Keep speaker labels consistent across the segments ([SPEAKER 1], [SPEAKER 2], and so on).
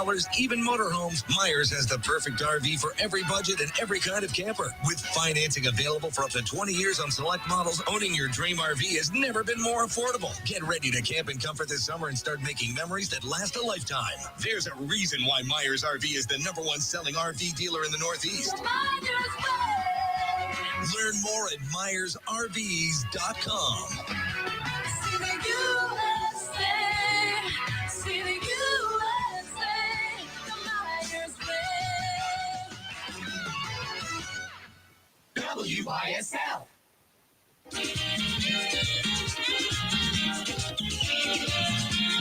[SPEAKER 1] haulers, even motorhomes, Myers has the perfect RV for every budget and every kind of camper. With financing available for up to 20 years on select models, owning your dream RV has never been more affordable. Get ready to camp in comfort this summer and start making memories that last a lifetime. There's a reason why Myers RV is the #1 selling RV dealer in the Northeast. Learn more at MyersRVs.com.
[SPEAKER 2] See the USA, see the USA, the Myers way.
[SPEAKER 3] WYSL.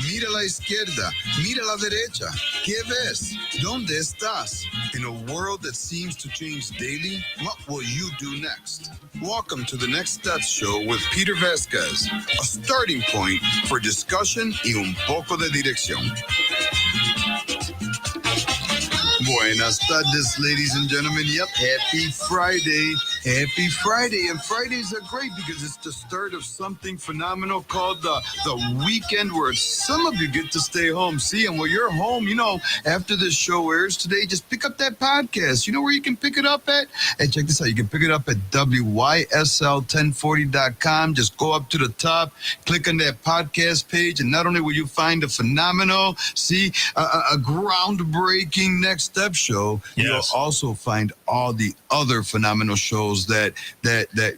[SPEAKER 4] Mira a la izquierda, mira a la derecha. ¿Qué ves? ¿Dónde estás? In a world that seems to change daily, what will you do next? Welcome to the Next Steps Show with Peter Vasquez, a starting point for discussion y un poco de dirección. Buenas tardes, ladies and gentlemen. Yep, happy Friday. Happy Friday. And Fridays are great because it's the start of something phenomenal called the weekend, where some of you get to stay home. See, and while you're home, after this show airs today, just pick up that podcast. You know where you can pick it up at? Hey, check this out. You can pick it up at WYSL1040.com. Just go up to the top, click on that podcast page, and not only will you find a phenomenal, a groundbreaking Next Step show,
[SPEAKER 5] yes,
[SPEAKER 4] you'll also find all the other phenomenal shows that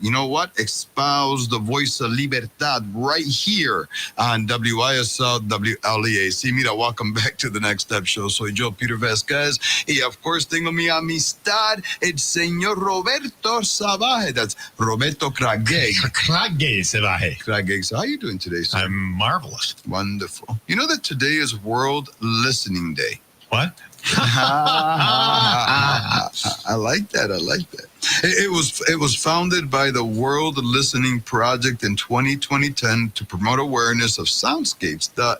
[SPEAKER 4] you know what, espouse the voice of libertad right here on WYSL WLEA. See, mira, welcome back to the Next Step Show. Soy yo, Peter Vasquez, y of course tengo mi amistad, el señor Roberto Savaje. That's Roberto Cragay.
[SPEAKER 5] Cragay Savaje.
[SPEAKER 4] Cragay. So how are you doing today, sir?
[SPEAKER 5] I'm marvelous.
[SPEAKER 4] Wonderful. You know that today is World Listening Day.
[SPEAKER 5] What?
[SPEAKER 4] I like that. It was founded by the World Listening Project in 2010 to promote awareness of soundscapes. I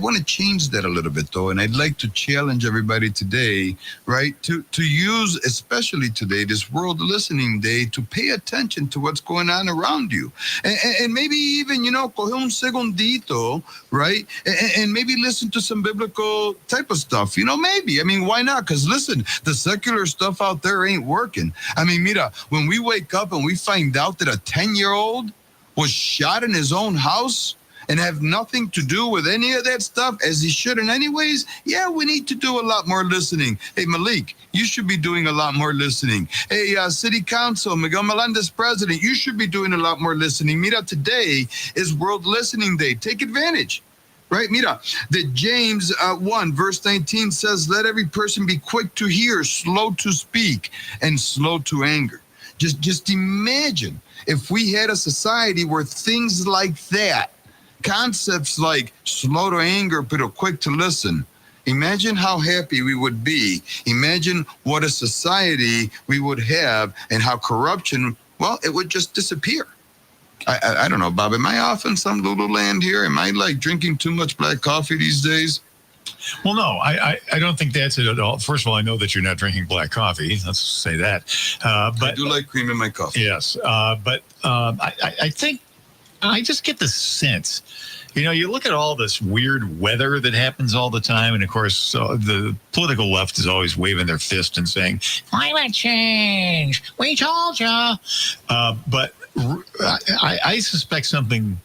[SPEAKER 4] want to change that a little bit, though, and I'd like to challenge everybody today, right, to use, especially today, this World Listening Day, to pay attention to what's going on around you. And maybe even, coge un segundito, right, and maybe listen to some biblical type of stuff, maybe. I mean, why not? Because, listen, the secular stuff out there ain't working. I mean, mira, when we wake up and we find out that a 10-year-old was shot in his own house and have nothing to do with any of that stuff, as he should in anyways, yeah, we need to do a lot more listening. Hey, Malik, you should be doing a lot more listening. Hey, City Council, Miguel Melendez, President, you should be doing a lot more listening. Mira, today is World Listening Day. Take advantage. Right, mira, that James 1 verse 19 says, let every person be quick to hear, slow to speak, and slow to anger. Just imagine if we had a society where things like that, concepts like slow to anger, but quick to listen, imagine how happy we would be. Imagine what a society we would have, and how corruption, well, it would just disappear. I don't know, Bob, am I off in some little land here? Am I drinking too much black coffee these days?
[SPEAKER 5] Well, no, I don't think that's it at all. First of all, I know that you're not drinking black coffee. Let's say that. But
[SPEAKER 4] I do like cream in my coffee.
[SPEAKER 5] Yes, but I think I just get the sense, you look at all this weird weather that happens all the time. And of course, the political left is always waving their fist and saying, climate change, we told you. But I suspect something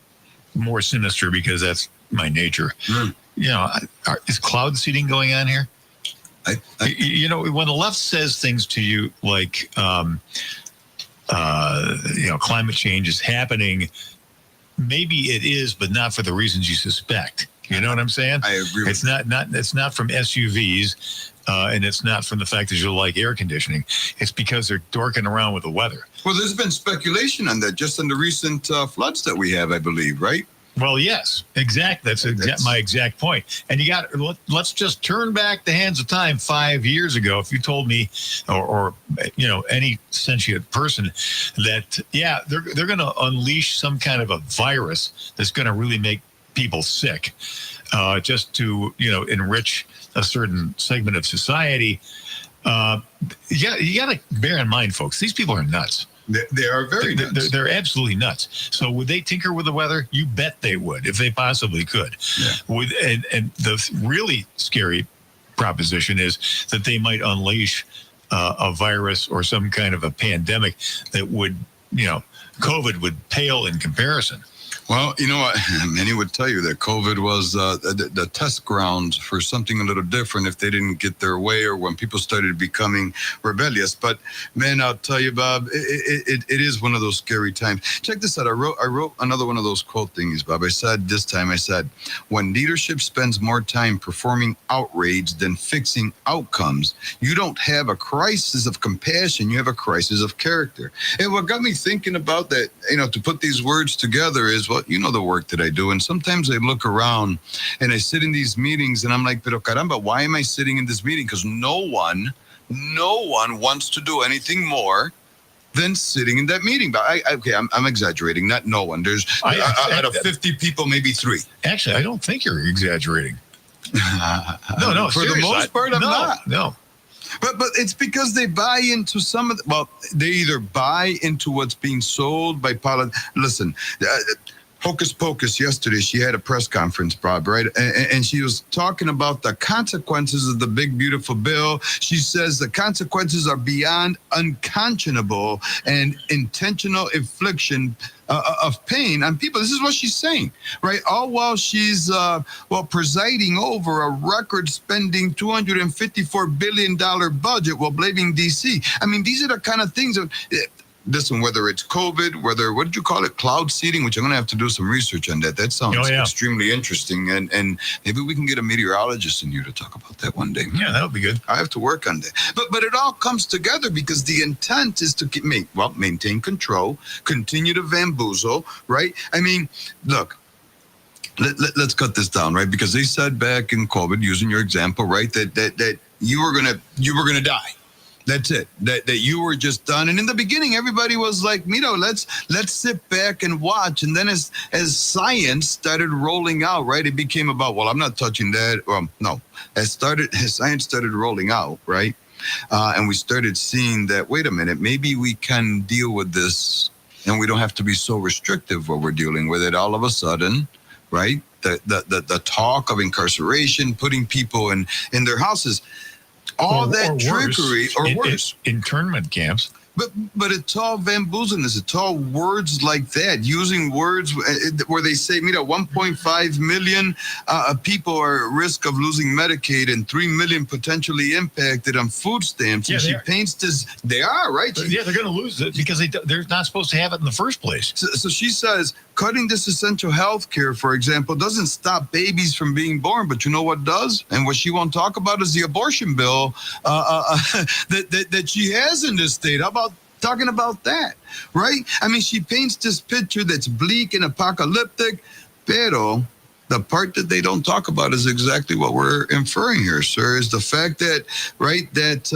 [SPEAKER 5] more sinister, because that's my nature. Is cloud seeding going on here? When the left says things to you like, climate change is happening, maybe it is, but not for the reasons you suspect. You know what I'm saying?
[SPEAKER 4] I agree.
[SPEAKER 5] It's not from SUVs, and it's not from the fact that you like air conditioning. It's because they're dorking around with the weather.
[SPEAKER 4] Well, there's been speculation on that just in the recent floods that we have, I believe, right?
[SPEAKER 5] Well, yes, exactly. That's my exact point. And let's just turn back the hands of time 5 years ago. If you told me, or any sentient person, that they're going to unleash some kind of a virus that's going to really make people sick, just to enrich a certain segment of society. You got to bear in mind, folks, these people are nuts.
[SPEAKER 4] They are very nuts.
[SPEAKER 5] They're absolutely nuts. So would they tinker with the weather? You bet they would, if they possibly could. Yeah. And the really scary proposition is that they might unleash a virus or some kind of a pandemic that would, COVID would pale in comparison.
[SPEAKER 4] Well, you know what? Many would tell you that COVID was the test grounds for something a little different if they didn't get their way or when people started becoming rebellious. But, man, I'll tell you, Bob, it is one of those scary times. Check this out. I wrote another one of those quote thingies, Bob. I said, when leadership spends more time performing outrage than fixing outcomes, you don't have a crisis of compassion. You have a crisis of character. And what got me thinking about that, to put these words together is, well, the work that I do. And sometimes I look around and I sit in these meetings and I'm like, pero caramba, why am I sitting in this meeting? Because no one wants to do anything more than sitting in that meeting. But I'm exaggerating, not no one. There's out of 50 people, maybe 3.
[SPEAKER 5] Actually, I don't think you're exaggerating. No,
[SPEAKER 4] for the most part, I'm not.
[SPEAKER 5] No.
[SPEAKER 4] But it's because they buy into they either buy into what's being sold by politics. Listen, Hocus Pocus yesterday, she had a press conference, Bob, right? And she was talking about the consequences of the big, beautiful bill. She says the consequences are beyond unconscionable and intentional infliction of pain on people. This is what she's saying, right? All while she's, presiding over a record spending $254 billion budget while blaming D.C. I mean, these are the kind of things that... Listen, whether it's COVID, what did you call it? Cloud seeding, which I'm going to have to do some research on that. That sounds extremely interesting. And maybe we can get a meteorologist in here to talk about that one day.
[SPEAKER 5] Yeah, that would be good.
[SPEAKER 4] I have to work on that. But it all comes together because the intent is to maintain control, continue to bamboozle, right? I mean, look. Let's cut this down, right? Because they said back in COVID, using your example, right, that you were gonna die. That's it. That you were just done. And in the beginning, everybody was like, let's sit back and watch. And then as science started rolling out, right, it became about, well, I'm not touching that. No, as science started rolling out, right, and we started seeing that, wait a minute, maybe we can deal with this, and we don't have to be so restrictive while we're dealing with it. All of a sudden, right, the talk of incarceration, putting people in their houses. All that trickery, or worse,
[SPEAKER 5] internment camps.
[SPEAKER 4] But it's all bamboozleness. It's all words like that, using words where they say, 1.5 million people are at risk of losing Medicaid and 3 million potentially impacted on food stamps.
[SPEAKER 5] Yeah,
[SPEAKER 4] and she paints this. They are, right?
[SPEAKER 5] Yeah, they're going to lose it because they're not supposed to have it in the first place.
[SPEAKER 4] So she says, cutting this essential health care, for example, doesn't stop babies from being born. But you know what does? And what she won't talk about is the abortion bill that she has in this state. How about talking about that, right? I mean, she paints this picture that's bleak and apocalyptic, pero the part that they don't talk about is exactly what we're inferring here, sir, is the fact that, right, that,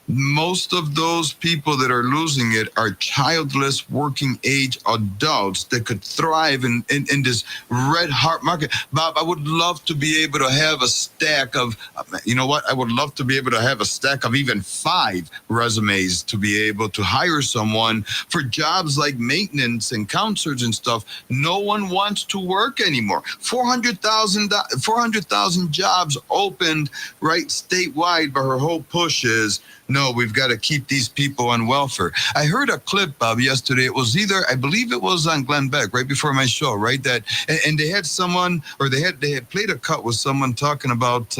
[SPEAKER 4] most of those people that are losing it are childless, working age adults that could thrive in this red hot market. Bob, I would love to be able to have a stack of, I would love to be able to have a stack of even 5 resumes to be able to hire someone for jobs like maintenance and counselors and stuff. No one wants to work anymore. 400,000 jobs opened, right, statewide, but her whole push is, no, we've got to keep these people on welfare. I heard a clip, Bob, yesterday. It was I believe it was on Glenn Beck, right before my show, right? And they had someone, or they had played a cut with someone talking about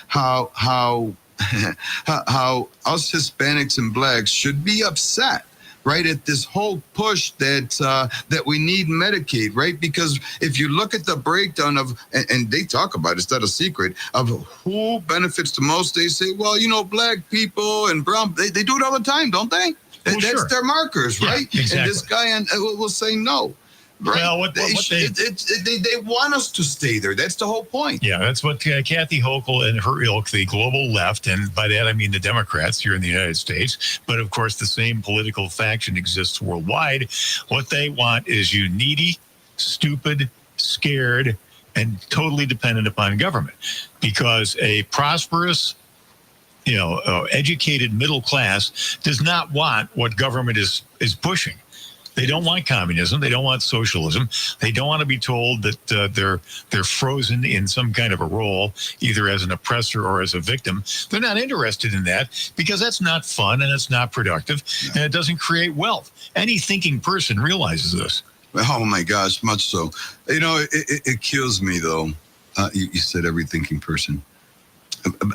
[SPEAKER 4] how us Hispanics and blacks should be upset, right, at this whole push that we need Medicaid, right? Because if you look at the breakdown of, and they talk about it, it's not a secret, of who benefits the most, they say, well, black people and brown, they do it all the time, don't they? Well, that's their markers, right? Yeah, exactly. And this guy will say no. Right. Well, they want us to stay there. That's the whole point.
[SPEAKER 5] Yeah, that's what Kathy Hochul and her ilk, the global left, and by that I mean the Democrats here in the United States, but of course the same political faction exists worldwide. What they want is you needy, stupid, scared, and totally dependent upon government, because a prosperous educated middle class does not want what government is pushing. They don't want communism. They don't want socialism. They don't want to be told that they're frozen in some kind of a role, either as an oppressor or as a victim. They're not interested in that because that's not fun and it's not productive and it doesn't create wealth. Any thinking person realizes this.
[SPEAKER 4] Oh my gosh, much so. It kills me though. You said every thinking person.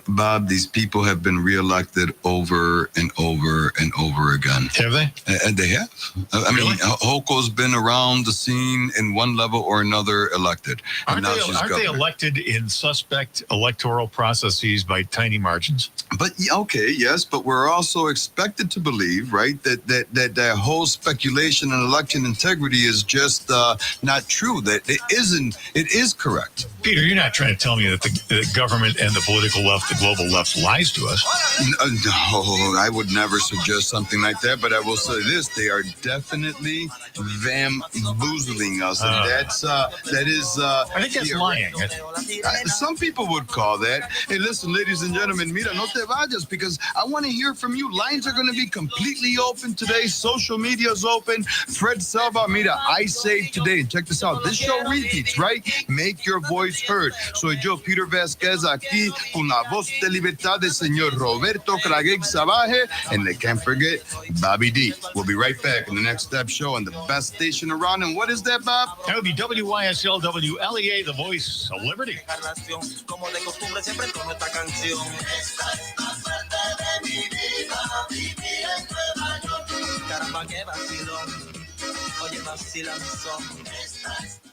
[SPEAKER 4] Bob, these people have been reelected over and over and over again.
[SPEAKER 5] Have they?
[SPEAKER 4] And they have. I mean, Hochul's been around the scene in one level or another elected.
[SPEAKER 5] Aren't they elected in suspect electoral processes by tiny margins?
[SPEAKER 4] But okay, yes, but we're also expected to believe, right, that whole speculation and election integrity is just not true. That it is correct.
[SPEAKER 5] Peter, you're not trying to tell me that the government and the political left, the global left, lies to us.
[SPEAKER 4] No, I would never suggest something like that, but I will say this: they are definitely bamboozling us, and that is.
[SPEAKER 5] I think that's lying.
[SPEAKER 4] Some people would call that. Hey, listen, ladies and gentlemen, mira, no te vayas, because I want to hear from you. Lines are going to be completely open today. Social media is open. Fred Selva, mira, I say today, check this out. This show repeats, right? Make your voice heard. Soy yo, Peter Vasquez, aquí con la voz de libertad del señor Roberto Cragueg Sabaje, and they can't forget Bobby D. We'll be right back in the Next Step Show on the best station around. And what is that, Bob?
[SPEAKER 5] That would be WYSL WLEA, the voice of liberty.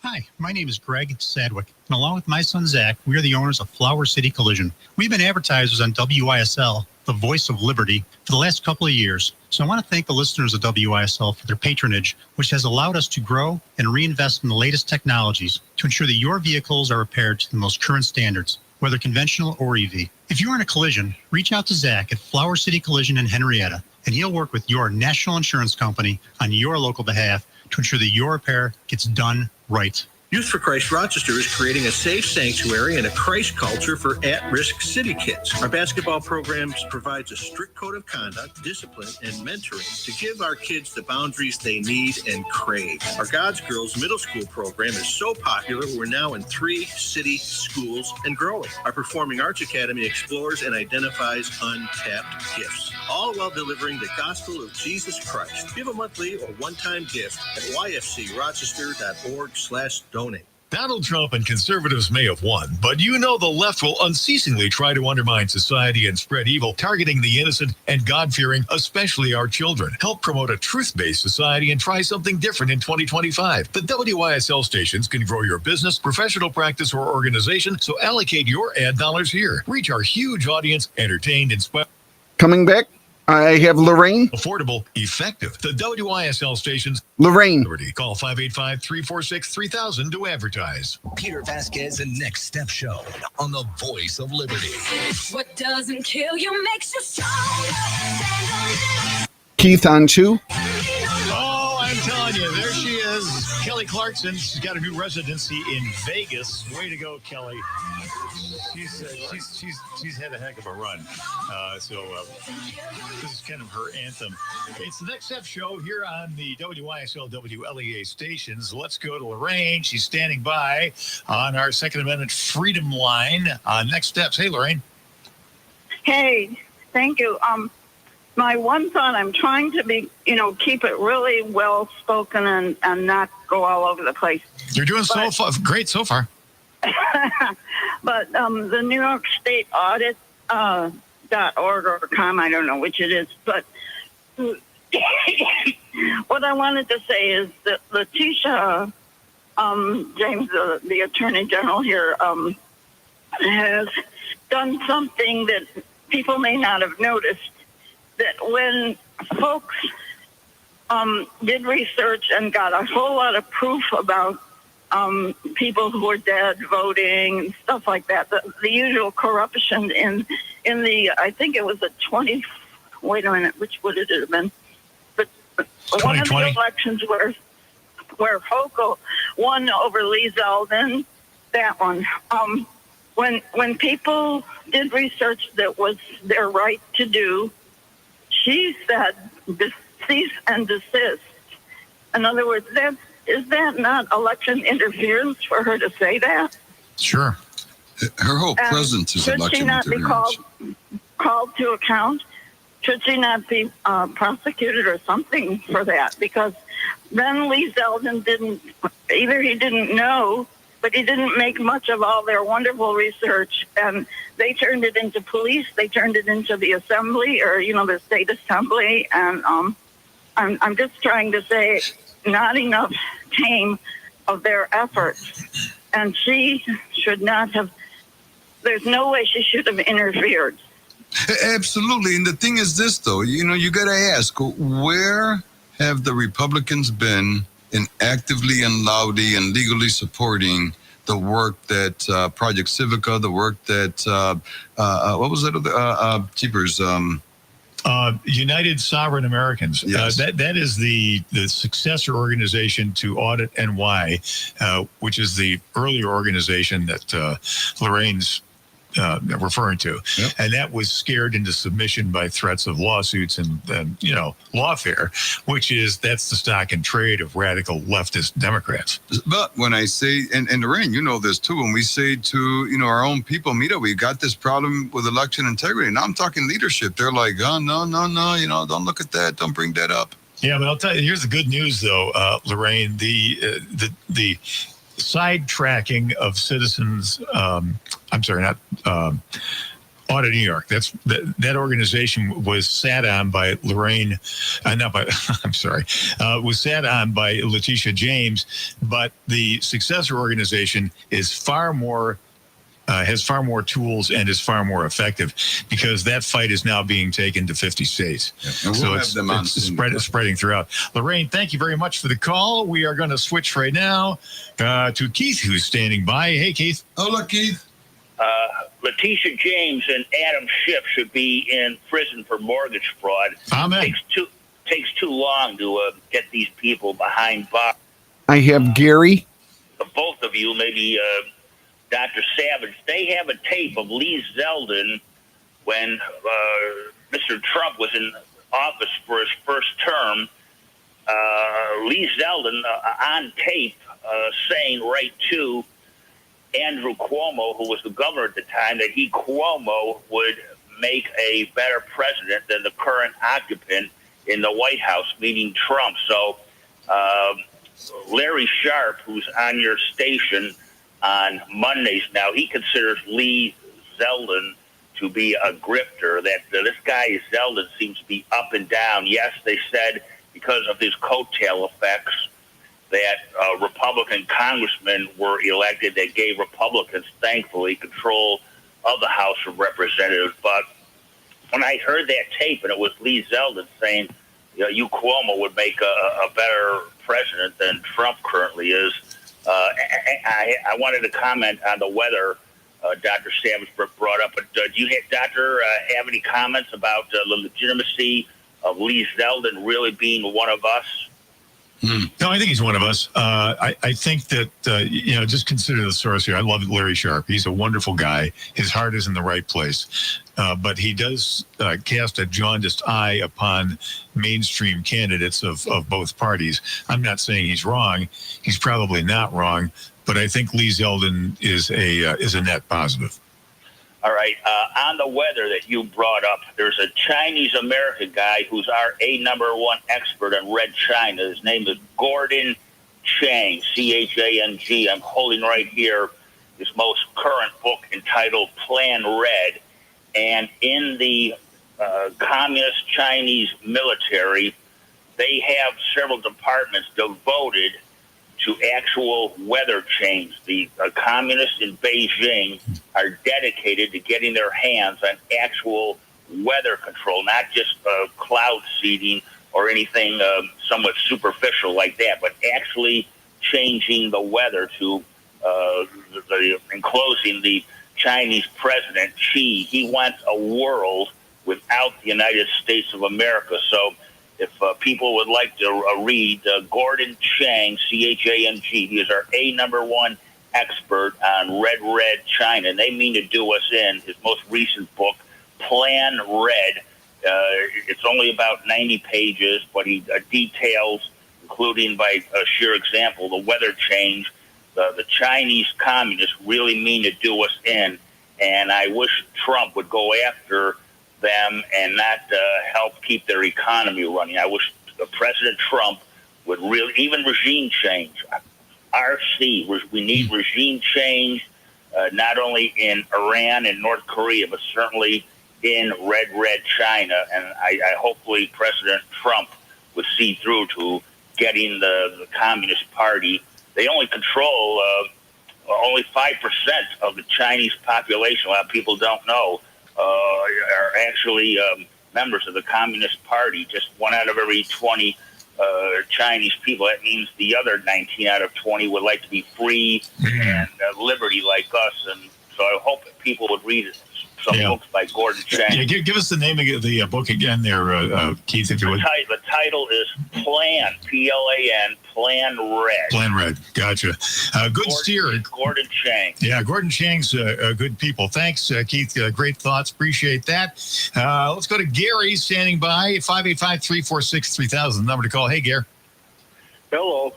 [SPEAKER 3] Hi, my name is Greg Sadwick, and along with my son Zach, we are the owners of Flower City Collision. We've been advertisers on WYSL, the voice of liberty, for the last couple of years. So I want to thank the listeners of WYSL for their patronage, which has allowed us to grow and reinvest in the latest technologies to ensure that your vehicles are repaired to the most current standards, whether conventional or EV. If you're in a collision, reach out to Zach at Flower City Collision in Henrietta, and he'll work with your national insurance company on your local behalf to ensure that your repair gets done right.
[SPEAKER 6] Youth for Christ Rochester is creating a safe sanctuary and a Christ culture for at-risk city kids. Our basketball programs provides a strict code of conduct, discipline, and mentoring to give our kids the boundaries they need and crave. Our God's Girls middle school program is so popular, we're now in 3 city schools and growing. Our Performing Arts Academy explores and identifies untapped gifts, all while delivering the gospel of Jesus Christ. Give a monthly or one-time gift at yfcrochester.org/donate.
[SPEAKER 5] Donald Trump and conservatives may have won, but the left will unceasingly try to undermine society and spread evil, targeting the innocent and God-fearing, especially our children. Help promote a truth-based society and try something different in 2025. The WYSL stations can grow your business, professional practice, or organization, so allocate your ad dollars here. Reach our huge audience, entertained, inspired.
[SPEAKER 7] Coming back, I have Lorraine.
[SPEAKER 5] Affordable, effective. The WYSL stations.
[SPEAKER 7] Lorraine.
[SPEAKER 5] Call 585-346-3000 to advertise.
[SPEAKER 1] Peter Vasquez and Next Step Show on the Voice of Liberty.
[SPEAKER 2] What doesn't kill you makes you stronger.
[SPEAKER 7] Keith on 2.
[SPEAKER 5] Oh, I'm telling you, there she is. Kelly Clarkson. She's got a new residency in Vegas. Way to go, Kelly. She's had a heck of a run. This is kind of her anthem. It's the Next Step Show here on the WYSL WLEA stations. Let's go to Lorraine. She's standing by on our Second Amendment Freedom Line. Next Steps. Hey, Lorraine.
[SPEAKER 8] Hey, thank you. My one thought, I'm trying to be, keep it really well spoken and not go all over the place.
[SPEAKER 5] You're doing so far, great so far.
[SPEAKER 8] But the New York State Audit .org or .com, I don't know which it is, but what I wanted to say is that Letitia James, the Attorney General here, has done something that people may not have noticed, that when folks did research and got a whole lot of proof about people who were dead voting and stuff like that, the usual corruption in the, I think it was wait a minute, which would it have been? But one of the elections where Hochul won over Lee Zeldin, that one, when people did research that was their right to do, she said cease and desist. In other words, is that not election interference for her to say that?
[SPEAKER 5] Sure.
[SPEAKER 4] Her whole presence is election
[SPEAKER 8] interference. Should she not be called to account? Should she not be prosecuted or something for that? Because then Lee Zeldin didn't know, but he didn't make much of all their wonderful research, and they turned it into police. They turned it into the assembly, or the state assembly, and I'm just trying to say, not enough came of their efforts, and she should not have. There's no way she should have interfered.
[SPEAKER 4] Absolutely. And the thing is this, though, you got to ask, where have the Republicans been in actively and loudly and legally supporting the work that Project Civica, the work that, what was it? Jeepers.
[SPEAKER 5] United Sovereign Americans.
[SPEAKER 4] Yes.
[SPEAKER 5] That is the successor organization to Audit NY, which is the earlier organization that Lorraine's referring to.
[SPEAKER 4] Yep.
[SPEAKER 5] And that was scared into submission by threats of lawsuits and lawfare, that's the stock and trade of radical leftist Democrats.
[SPEAKER 4] But when I say, and Lorraine, you know this too, when we say to, our own people, Mita, we got this problem with election integrity. Now I'm talking leadership. They're like, oh, no, don't look at that. Don't bring that up.
[SPEAKER 5] Yeah, but I'll tell you, here's the good news, though, Lorraine. The sidetracking of citizens, Audit New York. That organization was sat on by Lorraine, was sat on by Letitia James, but the successor organization is has far more tools and is far more effective because that fight is now being taken to 50 states.
[SPEAKER 4] Yeah,
[SPEAKER 5] so it's spreading throughout. Lorraine, thank you very much for the call. We are going to switch right now to Keith, who's standing by. Hey, Keith.
[SPEAKER 4] Hola, Keith.
[SPEAKER 9] Letitia James and Adam Schiff should be in prison for mortgage fraud.
[SPEAKER 5] Amen.
[SPEAKER 9] Takes too long to get these people behind bars.
[SPEAKER 7] I have Gary.
[SPEAKER 9] Both of you, maybe Dr. Savage, they have a tape of Lee Zeldin when Mr. Trump was in office for his first term. Lee Zeldin on tape saying right to Andrew Cuomo, who was the governor at the time, that Cuomo would make a better president than the current occupant in the White House, meaning Trump. So Larry Sharp, who's on your station on Mondays now, he considers Lee Zeldin to be a grifter, that this guy Zeldin seems to be up and down. Yes, they said because of his coattail effects that Republican congressmen were elected that gave Republicans, thankfully, control of the House of Representatives. But when I heard that tape, and it was Lee Zeldin saying, Cuomo would make a better president than Trump currently is, I wanted to comment on the weather Dr. Savage brought up. But do you, Doctor, have any comments about the legitimacy of Lee Zeldin really being one of us?
[SPEAKER 5] No, I think he's one of us. I think that, just consider the source here. I love Larry Sharp. He's a wonderful guy. His heart is in the right place. But he does cast a jaundiced eye upon mainstream candidates of both parties. I'm not saying he's wrong. He's probably not wrong. But I think Lee Zeldin is a net positive.
[SPEAKER 9] All right. On the weather that you brought up, there's a Chinese-American guy who's our #1 expert on Red China. His name is Gordon Chang, Chang. I'm holding right here his most current book entitled Plan Red. And in the communist Chinese military, they have several departments devoted to actual weather change. The communists in Beijing are dedicated to getting their hands on actual weather control, not just cloud seeding or anything somewhat superficial like that, but actually changing the weather to enclosing the Chinese president, Xi. He wants a world without the United States of America. So if people would like to read Gordon Chang, Chang, he is our #1 expert on red China, and they mean to do us in. His most recent book, Plan Red. It's only about 90 pages, but he details, including by a sheer example, the weather change. The Chinese communists really mean to do us in, and I wish Trump would go after them and not help keep their economy running. I wish President Trump would really, even regime change, RC, we need regime change, not only in Iran and North Korea, but certainly in red China. And I hopefully President Trump would see through to getting the Communist Party. They only control only 5% of the Chinese population. A lot of people don't know are actually members of the Communist Party. Just 1 out of every 20 Chinese people. That means the other 19 out of 20 would like to be free and liberty like us. And so I hope that people would read some books by Gordon Chang.
[SPEAKER 5] Yeah, give us the name of the book again there, Keith, if you would.
[SPEAKER 9] The title is Plan, Plan, Plan Red.
[SPEAKER 5] Plan Red, gotcha. Good steer.
[SPEAKER 9] Gordon Chang.
[SPEAKER 5] Yeah, Gordon Chang's good people. Thanks, Keith. Great thoughts. Appreciate that. Let's go to Gary standing by, 585-346-3000, number to call. Hey, Gary.
[SPEAKER 10] Hello.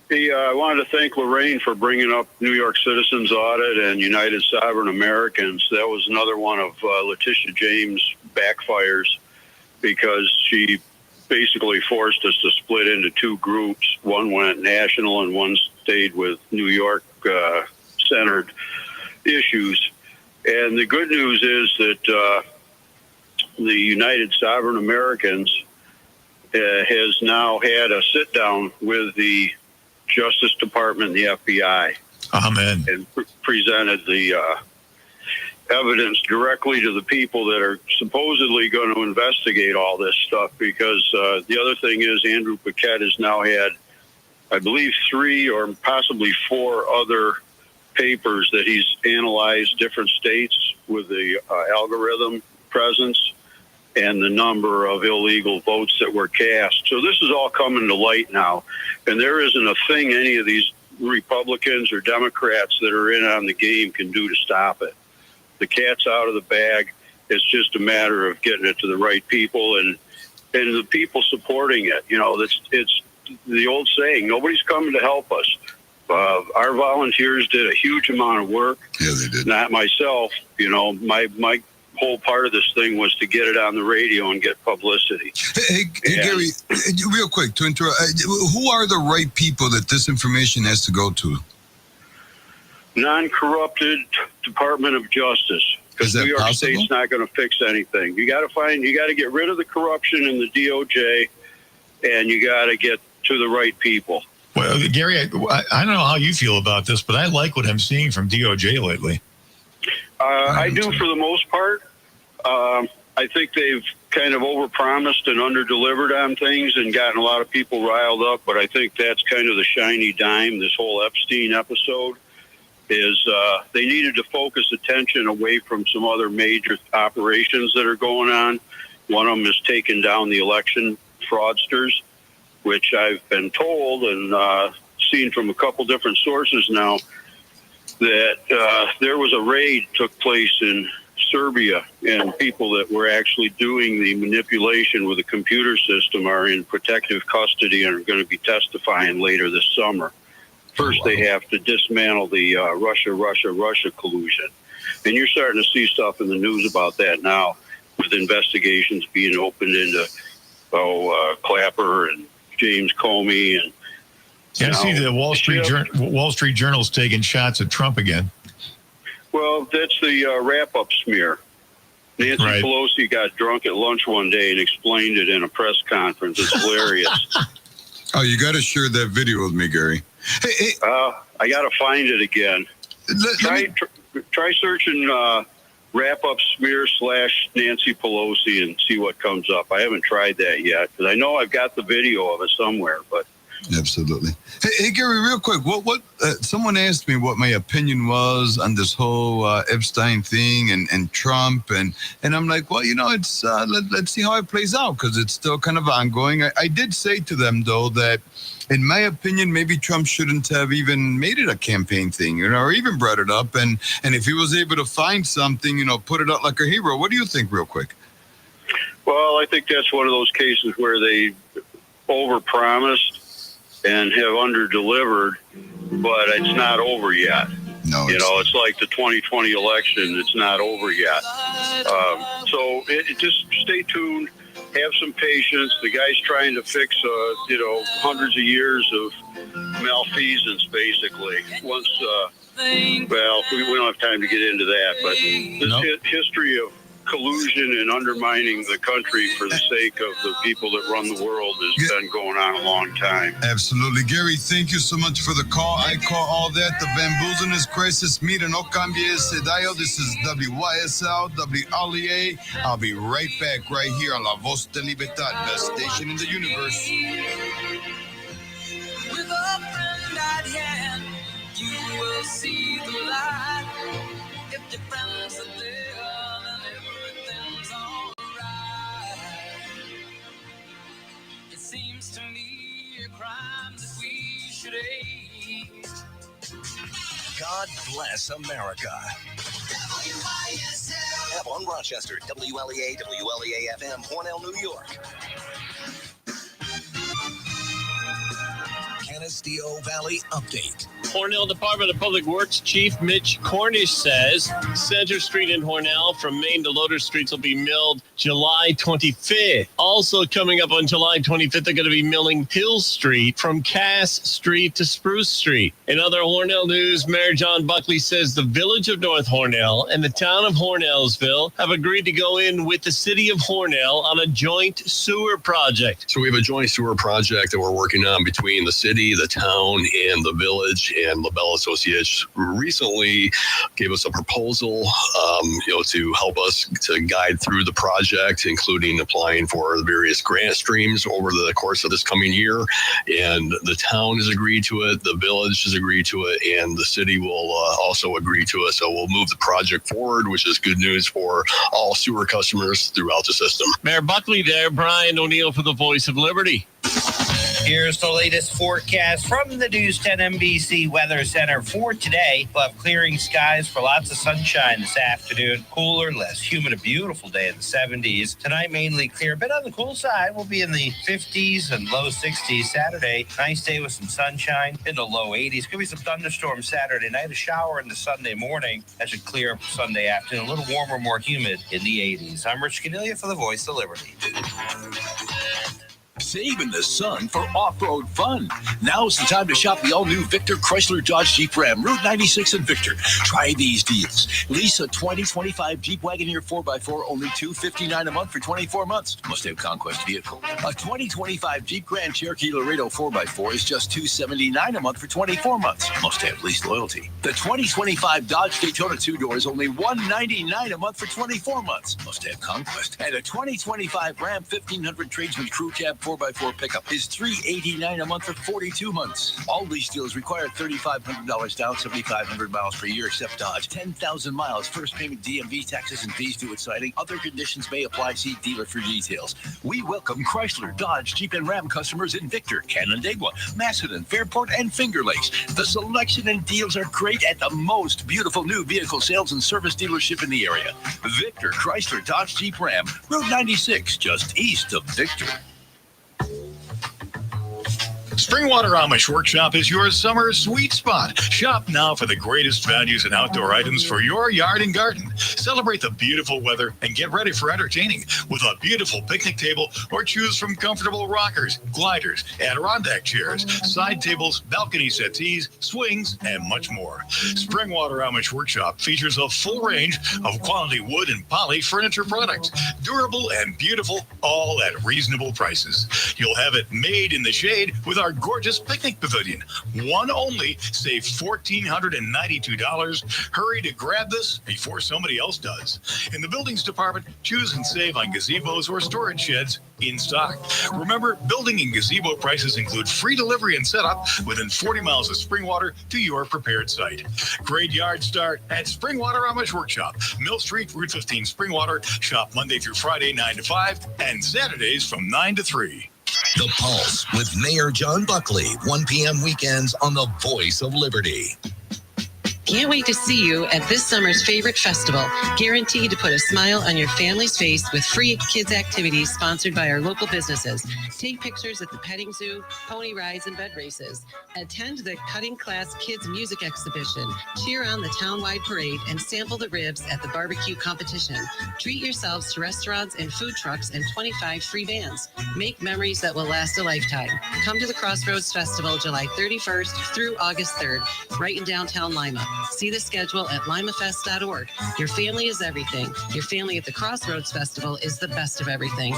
[SPEAKER 10] Hey, I wanted to thank Lorraine for bringing up New York Citizens Audit and United Sovereign Americans. That was another one of Letitia James' backfires because she basically forced us to split into two groups. One went national and one stayed with New York centered issues. And the good news is that the United Sovereign Americans has now had a sit down with the Justice Department and the FBI.
[SPEAKER 5] Amen.
[SPEAKER 10] And presented the evidence directly to the people that are supposedly going to investigate all this stuff, because the other thing is Andrew Paquette has now had, I believe, 3 or possibly 4 other papers that he's analyzed different states with the algorithm presence and the number of illegal votes that were cast. So this is all coming to light now. And there isn't a thing any of these Republicans or Democrats that are in on the game can do to stop it. The cat's out of the bag. It's just a matter of getting it to the right people and the people supporting it. You know, it's the old saying, nobody's coming to help us. Our volunteers did a huge amount of work.
[SPEAKER 4] Yeah, they did.
[SPEAKER 10] Not myself. You know, my whole part of this thing was to get it on the radio and get publicity.
[SPEAKER 4] Hey Gary, real quick to interrupt, who are the right people that this information has to go to?
[SPEAKER 10] Non-corrupted Department of Justice, because New York State's not going to fix anything. You got to get rid of the corruption in the DOJ, and you got to get to the right people.
[SPEAKER 5] Well, Gary, I don't know how you feel about this, but I like what I'm seeing from DOJ lately.
[SPEAKER 10] I do for the most part. I think they've kind of overpromised and underdelivered on things and gotten a lot of people riled up, but I think that's kind of the shiny dime, this whole Epstein episode, is they needed to focus attention away from some other major operations that are going on. One of them is taking down the election fraudsters, which I've been told and seen from a couple different sources now that there was a raid took place in Serbia, and people that were actually doing the manipulation with the computer system are in protective custody and are going to be testifying later this summer. First, they have to dismantle the Russia collusion. And you're starting to see stuff in the news about that now, with investigations being opened into Clapper and James Comey. And
[SPEAKER 5] I see the Wall Street Journal's taking shots at Trump again.
[SPEAKER 10] Well, that's the wrap-up smear. Nancy Pelosi got drunk at lunch one day and explained it in a press conference. It's hilarious.
[SPEAKER 4] Oh, you got to share that video with me, Gary. Hey.
[SPEAKER 10] I got to find it again. Try searching wrap-up smear / Nancy Pelosi and see what comes up. I haven't tried that yet, because I know I've got the video of it somewhere, but
[SPEAKER 4] Absolutely. Hey, Gary, real quick, what someone asked me what my opinion was on this whole Epstein thing and Trump, and I'm like, well, it's let's see how it plays out, because it's still kind of ongoing. I did say to them, though, that in my opinion, maybe Trump shouldn't have even made it a campaign thing, or even brought it up, and if he was able to find something, put it out like a hero. What do you think, real quick?
[SPEAKER 10] Well, I think that's one of those cases where they overpromised and have underdelivered, but it's not over yet.
[SPEAKER 4] No,
[SPEAKER 10] it's like the 2020 election. It's not over yet. So just stay tuned. Have some patience. The guy's trying to fix, hundreds of years of malfeasance, basically. Once, we don't have time to get into that, but this history of collusion and undermining the country for the sake of the people that run the world has been going on a long time.
[SPEAKER 4] Absolutely. Gary, thank you so much for the call. I call all that the bamboozleness crisis. Mira, no cambie ese dial. This is WYSL, WLEA. I'll be right back right here on La Voz de Libertad, best station in the universe.
[SPEAKER 2] With a friend at hand, you will see the light. If your friends are there, then everything's alright. It seems to me a crime that we should hate.
[SPEAKER 1] God bless America. WYSL. Avalon, Rochester, WLEA, WLEA FM, Hornell, New York. Canisteo Valley Update.
[SPEAKER 11] Hornell Department of Public Works Chief Mitch Cornish says Center Street in Hornell from Main to Loader Streets will be milled July 25th. Also coming up on July 25th, they're going to be milling Hill Street from Cass Street to Spruce Street. In other Hornell news, Mayor John Buckley says the village of North Hornell and the town of Hornellsville have agreed to go in with the city of Hornell on a joint sewer project.
[SPEAKER 12] So we have a joint sewer project that we're working on between the city, the town, and the village, and LaBelle Associates recently gave us a proposal, to help us to guide through the project, including applying for the various grant streams over the course of this coming year. And the town has agreed to it, the village has agreed to it, and the city will also agree to it. So we'll move the project forward, which is good news for all sewer customers throughout the system.
[SPEAKER 11] Mayor Buckley there, Brian O'Neill for the Voice of Liberty.
[SPEAKER 13] Here's the latest forecast from the News 10 NBC Weather Center for today. We'll have clearing skies for lots of sunshine this afternoon. Cooler, less humid, a beautiful day in the 70s. Tonight, mainly clear. A bit on the cool side. We'll be in the 50s and low 60s. Saturday, nice day with some sunshine in the low 80s. Could be some thunderstorms Saturday night. A shower into Sunday morning. That should clear up Sunday afternoon. A little warmer, more humid in the 80s. I'm Rich Cornelia for the Voice of Liberty.
[SPEAKER 14] Save in the sun for off-road fun. Now's the time to shop the all-new Victor Chrysler Dodge Jeep Ram Route 96 in Victor. Try these deals. Lease a 2025 Jeep Wagoneer 4x4, only $259 a month for 24 months. Must have Conquest vehicle. A 2025 Jeep Grand Cherokee Laredo 4x4 is just $279 a month for 24 months. Must have lease loyalty. The 2025 Dodge Daytona 2-door is only $199 a month for 24 months. Must have Conquest. And a 2025 Ram 1500 Tradesman Crew Cab 4x4 pickup is $389 a month for 42 months. All lease deals require $3,500 down, 7,500 miles per year, except Dodge. 10,000 miles, first payment, DMV, taxes, and fees due at signing. Other conditions may apply. See dealer for details. We welcome Chrysler, Dodge, Jeep, and Ram customers in Victor, Canandaigua, Macedon, Fairport, and Finger Lakes. The selection and deals are great at the most beautiful new vehicle sales and service dealership in the area. Victor, Chrysler, Dodge, Jeep, Ram, Route 96, just east of Victor.
[SPEAKER 5] Springwater Amish Workshop is your summer sweet spot. Shop now for the greatest values and outdoor items for your yard and garden. Celebrate the beautiful weather and get ready for entertaining with a beautiful picnic table, or choose from comfortable rockers, gliders, Adirondack chairs, side tables, balcony settees, swings, and much more. Springwater Amish Workshop features a full range of quality wood and poly furniture products, durable and beautiful, all at reasonable prices. You'll have it made in the shade with our our gorgeous picnic pavilion. One only, save $1,492. Hurry to grab this before somebody else does. In the buildings department, choose and save on gazebos or storage sheds in stock. Remember, building and gazebo prices include free delivery and setup within 40 miles of Springwater to your prepared site. Great yard start at Springwater Amish Workshop, Mill Street, Route 15, Springwater. Shop Monday through Friday, 9 to 5, and Saturdays from 9 to 3.
[SPEAKER 1] The Pulse with Mayor John Buckley, 1 p.m. weekends on the Voice of Liberty.
[SPEAKER 15] Can't wait to see you at this summer's favorite festival. Guaranteed to put a smile on your family's face with free kids activities sponsored by our local businesses. Take pictures at the petting zoo, pony rides, and bed races. Attend the Cutting Class Kids Music Exhibition. Cheer on the townwide parade and sample the ribs at the barbecue competition. Treat yourselves to restaurants and food trucks and 25 free bands. Make memories that will last a lifetime. Come to the Crossroads Festival July 31st through August 3rd, right in downtown Lima. See the schedule at limafest.org. Your family is everything. Your family at the Crossroads Festival is the best of everything.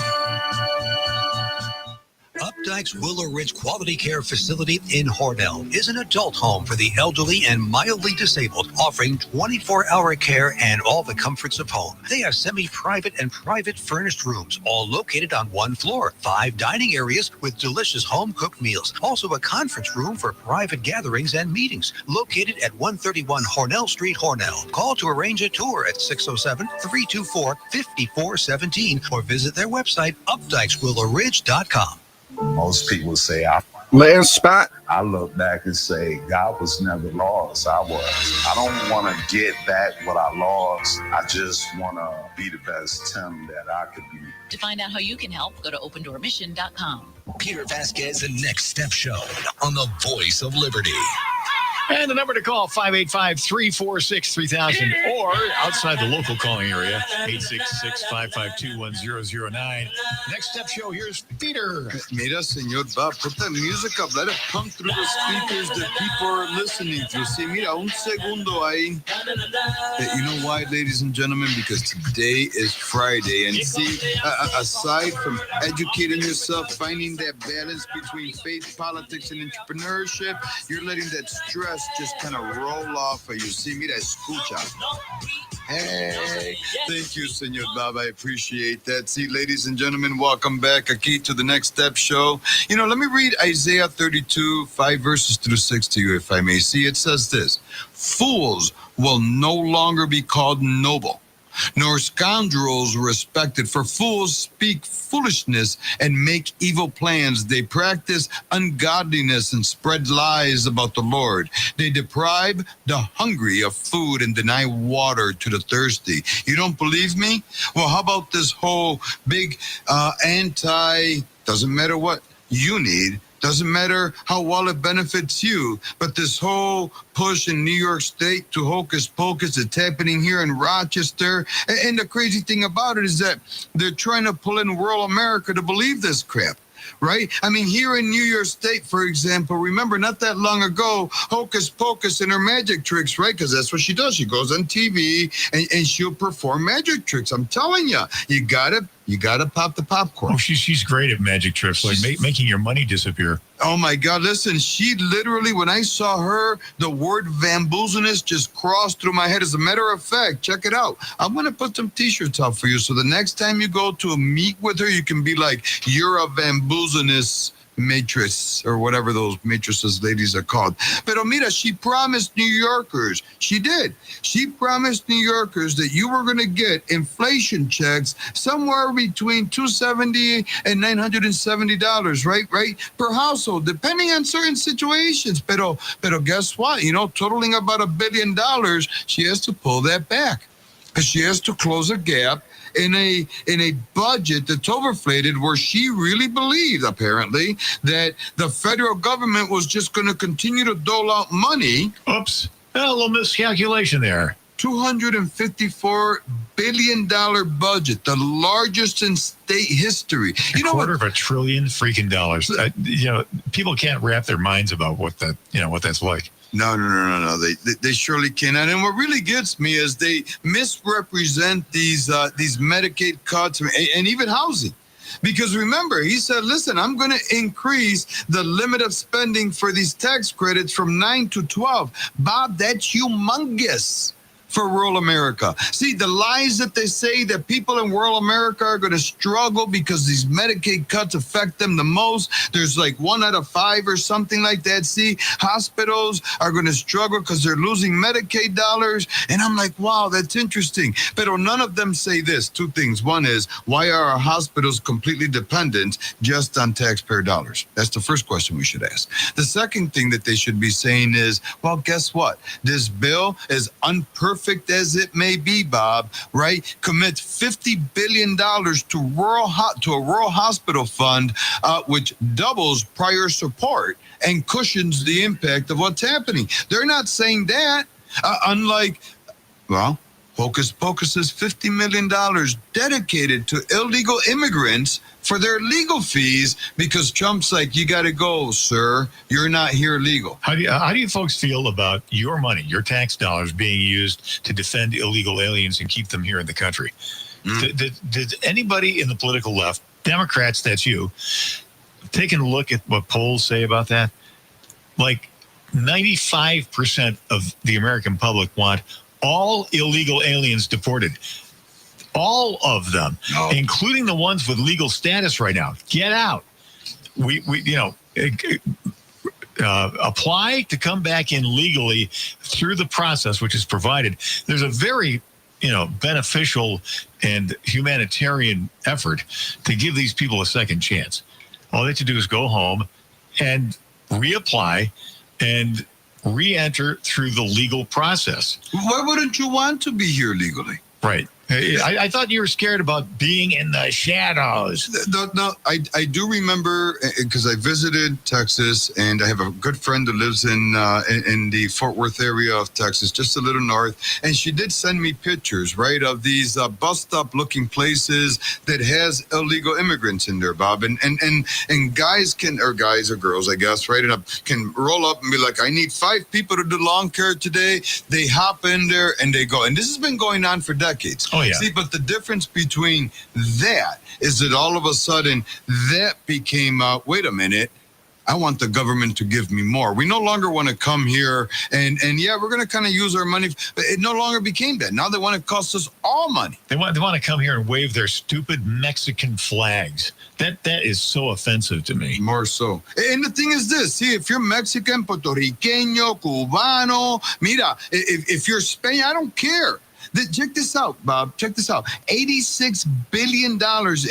[SPEAKER 16] Updike's Willow Ridge Quality Care Facility in Hornell is an adult home for the elderly and mildly disabled, offering 24-hour care and all the comforts of home. They have semi-private and private furnished rooms, all located on one floor, 5 dining areas with delicious home-cooked meals. Also a conference room for private gatherings and meetings, located at 131 Hornell Street, Hornell. Call to arrange a tour at 607-324-5417 or visit their website, updikeswillowridge.com.
[SPEAKER 17] Most people say
[SPEAKER 7] last spot.
[SPEAKER 17] I look back and say God was never lost. I was. I don't want to get back what I lost. I just want to be the best Tim that I could be.
[SPEAKER 18] To find out how you can help, go to opendoormission.com.
[SPEAKER 1] Peter Vasquez and Next Step Show on the Voice of Liberty.
[SPEAKER 5] And the number to call, 585-346-3000, or outside the local calling area, 866-552-1009. Next Step Show, here's Peter.
[SPEAKER 4] Mira, Señor Bob, put that music up. Let it pump through the speakers that people are listening to. See, mira, un segundo ahí. You know why, ladies and gentlemen? Because today is Friday. And see, aside from educating yourself, finding that balance between faith, politics, and entrepreneurship, you're letting that stress just kind of roll off of you. See, mira, escucha. Hey, thank you, Senor Bob. I appreciate that. See, ladies and gentlemen, welcome back aquí to the Next Step Show. You know, let me read Isaiah 32, 5 verses through 6 to you, if I may. See, it says this: fools will no longer be called noble, nor scoundrels respected, for fools speak foolishness and make evil plans. They practice ungodliness and spread lies about the Lord. They deprive the hungry of food and deny water to the thirsty. You don't believe me? Well, how about this whole big doesn't matter what you need, doesn't matter how well it benefits you, but this whole push in New York State to hocus pocus, it's happening here in Rochester. And the crazy thing about it is that they're trying to pull in rural America to believe this crap. Right? I mean, here in New York State, for example, remember not that long ago, Hocus Pocus and her magic tricks, right? Because that's what she does. She goes on TV and she'll perform magic tricks. I'm telling you, you gotta pop the popcorn.
[SPEAKER 5] Oh, she's great at magic tricks, like making your money disappear.
[SPEAKER 4] Oh my God! Listen, she literally, when I saw her, the word "bamboozleness" just crossed through my head. As a matter of fact, check it out. I'm gonna put some T-shirts out for you, so the next time you go to a meet with her, you can be like, "You're a bamboozleness matrix," or whatever those matrices ladies are called. Pero mira, she promised New Yorkers. She did. She promised New Yorkers that you were going to get inflation checks somewhere between $270 and $970, right, per household, depending on certain situations. Pero guess what? You know, totaling about $1 billion, she has to pull that back because she has to close a gap in a budget that's overinflated, where she really believed, apparently, that the federal government was just going to continue to dole out money.
[SPEAKER 5] Oops, a little miscalculation there.
[SPEAKER 4] $254 billion budget, the largest in state history.
[SPEAKER 5] You know, $250 billion freaking dollars. People can't wrap their minds about what that's like.
[SPEAKER 4] No. They surely cannot. And what really gets me is they misrepresent these Medicaid cuts and even housing. Because remember, he said, listen, I'm going to increase the limit of spending for these tax credits from 9 to 12. Bob, that's humongous for rural America. See, the lies that they say that people in rural America are going to struggle because these Medicaid cuts affect them the most. There's like 1 out of 5 or something like that. See, hospitals are going to struggle because they're losing Medicaid dollars. And I'm like, wow, that's interesting. But none of them say this. 2 things. One is, why are our hospitals completely dependent just on taxpayer dollars? That's the first question we should ask. The second thing that they should be saying is, well, guess what? This bill is unperfect as it may be, Bob, right? Commits $50 billion to a rural hospital fund, which doubles prior support and cushions the impact of what's happening. They're not saying that, unlike, well, Hocus Pocus is $50 million dedicated to illegal immigrants for their legal fees because Trump's like, you got to go, sir. You're not here legal.
[SPEAKER 5] How do you folks feel about your money, your tax dollars being used to defend illegal aliens and keep them here in the country? Did anybody in the political left, Democrats, that's you, taking a look at what polls say about that? Like 95% of the American public want all illegal aliens deported. All of them, including the ones with legal status right now. Get out. We apply to come back in legally through the process, which is provided. There's a very, beneficial and humanitarian effort to give these people a second chance. All they have to do is go home and reapply and re-enter through the legal process.
[SPEAKER 4] Why wouldn't you want to be here legally?
[SPEAKER 5] Right. I thought you were scared about being in the shadows.
[SPEAKER 4] No, I do remember because I visited Texas, and I have a good friend who lives in the Fort Worth area of Texas, just a little north, and she did send me pictures, right, of these bus stop looking places that has illegal immigrants in there, Bob, and guys or girls, I guess, right, can roll up and be like, I need 5 people to do lawn care today. They hop in there and they go, and this has been going on for decades.
[SPEAKER 5] Oh, yeah.
[SPEAKER 4] See, but the difference between that is that all of a sudden that became, wait a minute, I want the government to give me more. We no longer want to come here and yeah, we're going to kind of use our money. But it no longer became that. Now they want to cost us all money.
[SPEAKER 5] They want to come here and wave their stupid Mexican flags. That is so offensive to me.
[SPEAKER 4] More so. And the thing is this, see, if you're Mexican, Puerto Riqueño, Cubano, mira, if you're Spanish, I don't care. Check this out, Bob. Check this out. $86 billion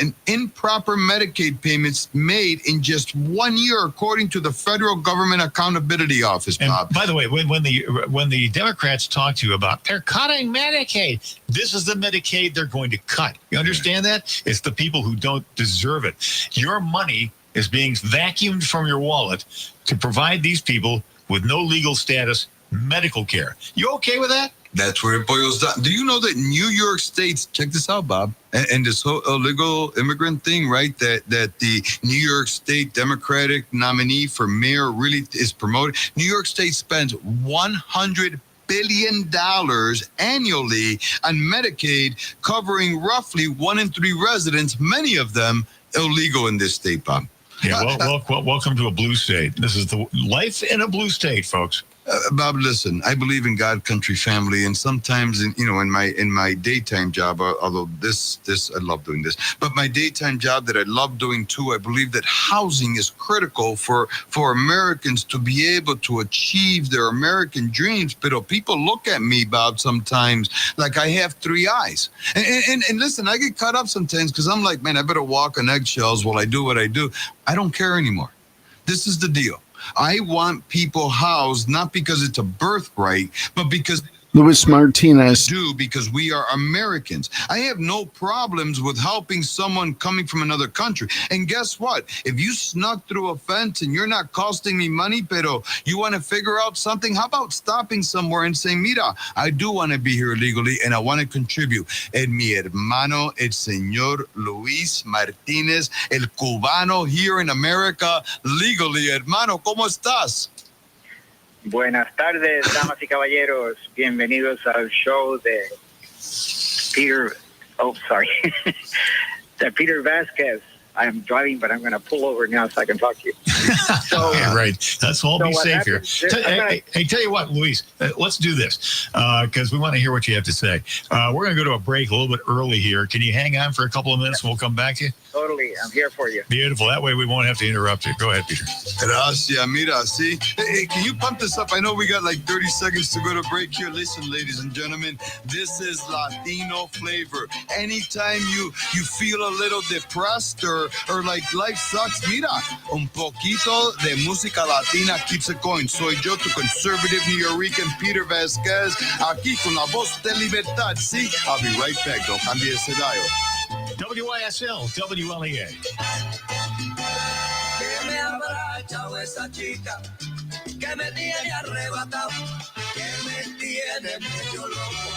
[SPEAKER 4] in improper Medicaid payments made in just 1 year, according to the Federal Government Accountability Office, Bob.
[SPEAKER 5] And by the way, when the Democrats talk to you about they're cutting Medicaid, this is the Medicaid they're going to cut. You understand that? It's the people who don't deserve it. Your money is being vacuumed from your wallet to provide these people with no legal status medical care. You okay with that?
[SPEAKER 4] That's where it boils down. Do you know that New York State, check this out, Bob, and this whole illegal immigrant thing, right, that the New York State Democratic nominee for mayor really is promoted. New York State spends $100 billion annually on Medicaid, covering roughly 1 in 3 residents, many of them illegal in this state, Bob.
[SPEAKER 5] Yeah, welcome to a blue state. This is the life in a blue state, folks.
[SPEAKER 4] Bob, listen, I believe in God, country, family, and sometimes in my daytime job, although this I love doing this, but my daytime job that I love doing too, I believe that housing is critical for Americans to be able to achieve their American dreams. But people look at me, Bob, sometimes like I have 3 eyes. And listen, I get caught up sometimes because I'm like, man, I better walk on eggshells while I do what I do. I don't care anymore. This is the deal. I want people housed, not because it's a birthright, but because
[SPEAKER 7] Luis Martinez.
[SPEAKER 4] Because we are Americans. I have no problems with helping someone coming from another country. And guess what? If you snuck through a fence and you're not costing me money, pero you want to figure out something, how about stopping somewhere and saying, mira, I do want to be here legally and I want to contribute. En mi hermano, el señor Luis Martinez, el cubano here in America, legally. Hermano, ¿cómo estás?
[SPEAKER 19] Buenas tardes, damas y caballeros. Bienvenidos al show de Peter Vasquez. I am driving, but I'm going to pull over now so I can talk to you. So,
[SPEAKER 5] yeah, right. Let's all be safe here. Hey, tell you what, Luis, let's do this because we want to hear what you have to say. We're going to go to a break a little bit early here. Can you hang on for a couple of minutes and we'll come back to you?
[SPEAKER 19] Totally. I'm here for you.
[SPEAKER 5] Beautiful. That way we won't have to interrupt you. Go ahead, Peter.
[SPEAKER 4] Gracias, mira, see? Hey, can you pump this up? I know we got like 30 seconds to go to break here. Listen, ladies and gentlemen, this is Latino flavor. Anytime you feel a little depressed or like life sucks, mira, un poquito de música latina keeps it going. Soy yo, tu conservative New Yorker, Peter Vasquez, aquí con la voz de libertad, sí? I'll be right back. Don't cambie ese dial.
[SPEAKER 5] WYSL, WLEA.
[SPEAKER 2] Que me ha abrazado esa chica, que me tiene arrebatado, que me tiene medio loco,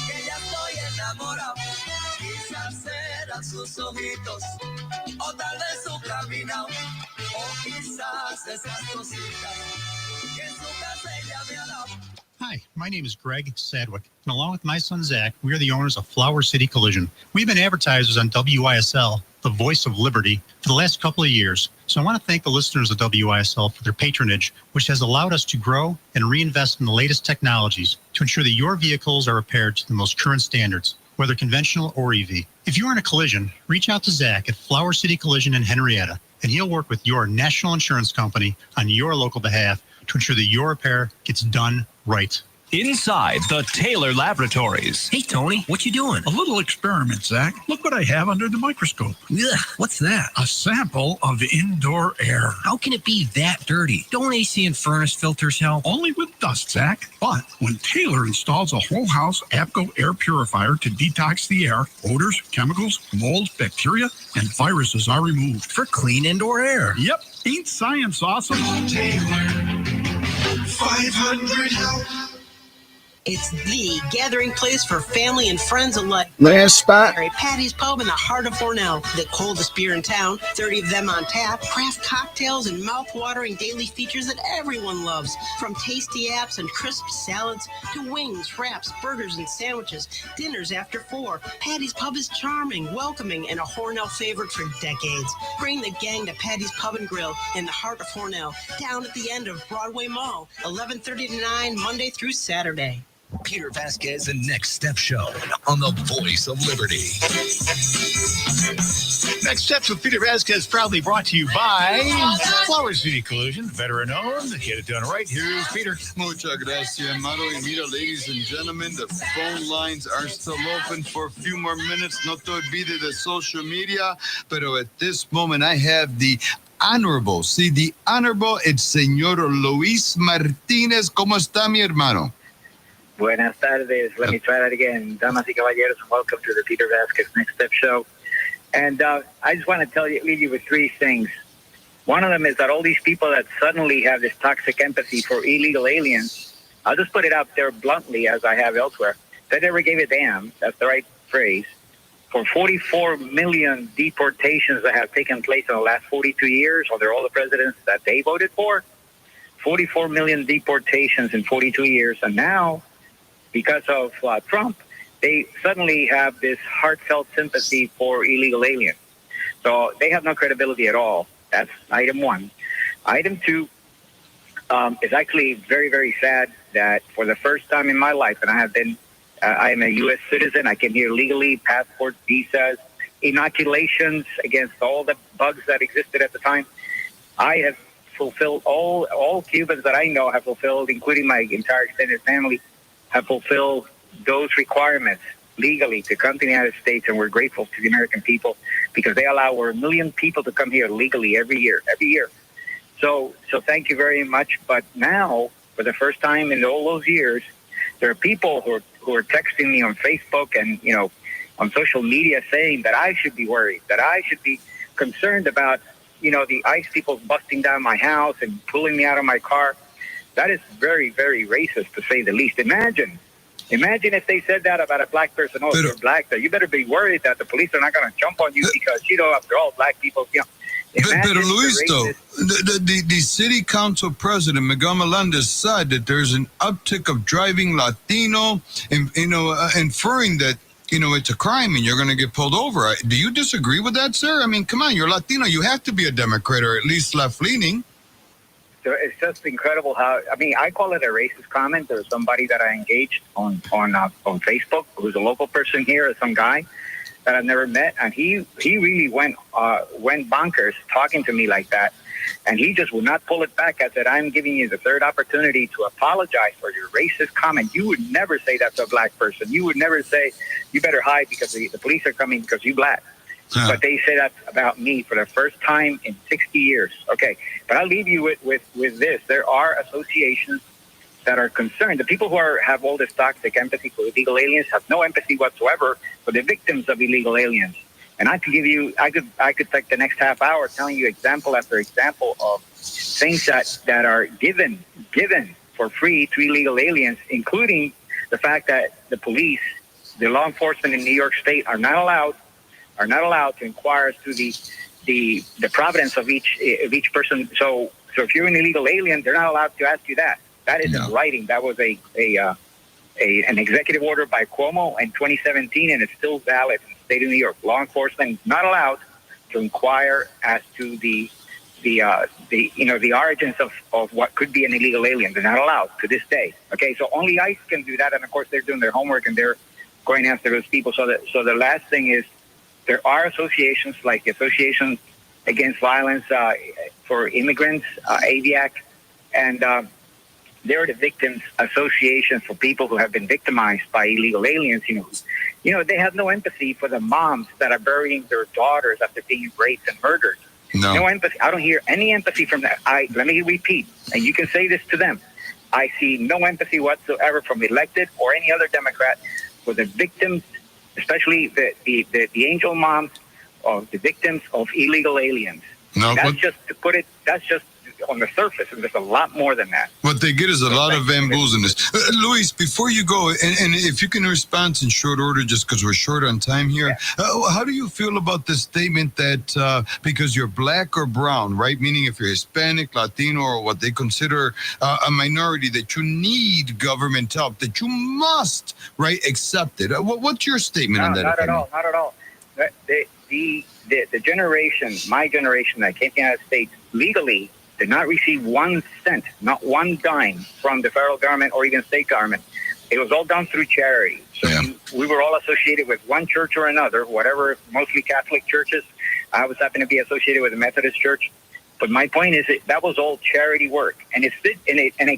[SPEAKER 2] que ya estoy enamorado. Quizás eran sus ojitos, o tal vez su caminado, o quizás esas cositas que en su casa ella me ha dado.
[SPEAKER 3] Hi, my name is Greg Sadwick, and along with my son Zach, we are the owners of Flower City Collision. We've been advertisers on WYSL, the voice of liberty, for the last couple of years. So I want to thank the listeners of WYSL for their patronage, which has allowed us to grow and reinvest in the latest technologies to ensure that your vehicles are repaired to the most current standards, whether conventional or EV. If you are in a collision, reach out to Zach at Flower City Collision in Henrietta, and he'll work with your national insurance company on your local behalf to ensure that your repair gets done right.
[SPEAKER 20] Inside the Taylor Laboratories.
[SPEAKER 21] Hey, Tony, what you doing?
[SPEAKER 22] A little experiment, Zach. Look what I have under the microscope.
[SPEAKER 21] Ugh, what's that?
[SPEAKER 22] A sample of indoor air.
[SPEAKER 21] How can it be that dirty? Don't AC and furnace filters help?
[SPEAKER 22] Only with dust, Zach. But when Taylor installs a whole house APCO air purifier to detox the air, odors, chemicals, mold, bacteria, and viruses are removed.
[SPEAKER 21] For clean indoor air.
[SPEAKER 22] Yep. Ain't science awesome?
[SPEAKER 2] Taylor, 500 help.
[SPEAKER 15] It's the gathering place for family and friends alike.
[SPEAKER 7] Last spot.
[SPEAKER 15] Patty's Pub in the heart of Hornell. The coldest beer in town, 30 of them on tap, craft cocktails and mouth-watering daily features that everyone loves. From tasty apps and crisp salads to wings, wraps, burgers, and sandwiches, dinners after 4. Patty's Pub is charming, welcoming, and a Hornell favorite for decades. Bring the gang to Patty's Pub and Grill in the heart of Hornell, down at the end of Broadway Mall, 11:30 to 9, Monday through Saturday.
[SPEAKER 1] Peter Vasquez and Next Step Show on the Voice of Liberty.
[SPEAKER 5] Next Steps with Peter Vasquez, proudly brought to you by Flower City Collision, veteran-owned. Get it done right. Here's Peter.
[SPEAKER 4] Muchas gracias, hermano. Y mira, ladies and gentlemen, the phone lines are still open for a few more minutes. No te olvides de social media. Pero at this moment, I have the Honorable, el señor Luis Martínez. ¿Cómo está, mi hermano?
[SPEAKER 19] Buenas tardes. Let me try that again. Damas y caballeros, and welcome to the Peter Vasquez Next Step Show. And I just want to leave you with 3 things. One of them is that all these people that suddenly have this toxic empathy for illegal aliens, I'll just put it out there bluntly, as I have elsewhere, they never gave a damn, that's the right phrase, for 44 million deportations that have taken place in the last 42 years under all the presidents that they voted for. 44 million deportations in 42 years. And now, because of Trump, they suddenly have this heartfelt sympathy for illegal aliens. So they have no credibility at all. That's item 1. Item 2 is actually very, very sad that for the first time in my life, and I am a U.S. citizen, I came here legally, passports, visas, inoculations against all the bugs that existed at the time. I have fulfilled all Cubans that I know have fulfilled, including my entire extended family, have fulfilled those requirements legally to come to the United States, and we're grateful to the American people because they allow over 1 million people to come here legally every year. So thank you very much. But now, for the first time in all those years, there are people who are texting me on Facebook and on social media saying that I should be worried, that I should be concerned about the ICE people busting down my house and pulling me out of my car. That is very, very racist, to say the least. Imagine if they said that about a black person. Oh, if you're black, you better be worried that the police are not going to jump on you because, after all, black people,
[SPEAKER 4] But Luis, though, the city council president, Miguel Melendez, said that there's an uptick of driving Latino, and inferring that it's a crime and you're going to get pulled over. Do you disagree with that, sir? I mean, come on, you're Latino. You have to be a Democrat or at least left-leaning.
[SPEAKER 19] So it's just incredible how, I call it a racist comment. There's somebody that I engaged on Facebook who's a local person here, some guy that I've never met, and he really went bonkers talking to me like that, and he just would not pull it back. I said, I'm giving you the third opportunity to apologize for your racist comment. You would never say that to a black person. You would never say, you better hide because the police are coming because you black. But they say that about me for the first time in 60 years. Okay, but I'll leave you with this. There are associations that are concerned. The people who have all this toxic empathy for illegal aliens have no empathy whatsoever for the victims of illegal aliens. And I could give you, I could take the next half hour telling you example after example of things that are given for free to illegal aliens, including the fact that the police, the law enforcement in New York State are not allowed to inquire as to the providence of each person. So if you're an illegal alien, they're not allowed to ask you that. That is in writing. That was an executive order by Cuomo in 2017, and it's still valid in the state of New York. Law enforcement is not allowed to inquire as to the origins of what could be an illegal alien. They're not allowed to this day. Okay, so only ICE can do that, and of course they're doing their homework and they're going after those people. So the last thing is, there are associations like the Association Against Violence for Immigrants, AVIAC, and they're the Victims Association for people who have been victimized by illegal aliens. They have no empathy for the moms that are burying their daughters after being raped and murdered. No empathy. I don't hear any empathy from that. Let me repeat, and you can say this to them. I see no empathy whatsoever from elected or any other Democrat for the victims, especially the angel moms of the victims of illegal aliens. That's just on the surface, and there's a lot more than that.
[SPEAKER 4] What they get is a lot of bamboozling. Luis, before you go, and if you can respond in short order, just because we're short on time here, how do you feel about the statement that because you're black or brown, right, meaning if you're Hispanic, Latino, or what they consider a minority, that you need government help, that you must, right, accept it? What's your statement on that?
[SPEAKER 19] Not at all. The generation, my generation that came to the United States legally, did not receive 1 cent, not one dime from the federal government or even state government. It was all done through charity. So we were all associated with one church or another, whatever, mostly Catholic churches. I was happened to be associated with the Methodist Church. But my point is that was all charity work. And it